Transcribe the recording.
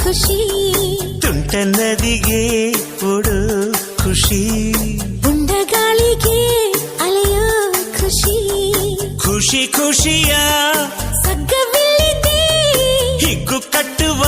ಖುಷಿ ತುಂಟ ನದಿಗೆ ಓಡೋ ಖುಷಿ ಉಂಡ ಗಾಳಿಗೆ ಅಲೆಯೋ ಖುಷಿ ಖುಷಿ ಖುಷಿಯ ಸಗ್ಗವಿಲ್ಲಿದೆ ಹಿಗ್ಗು ಕಟ್ಟುವ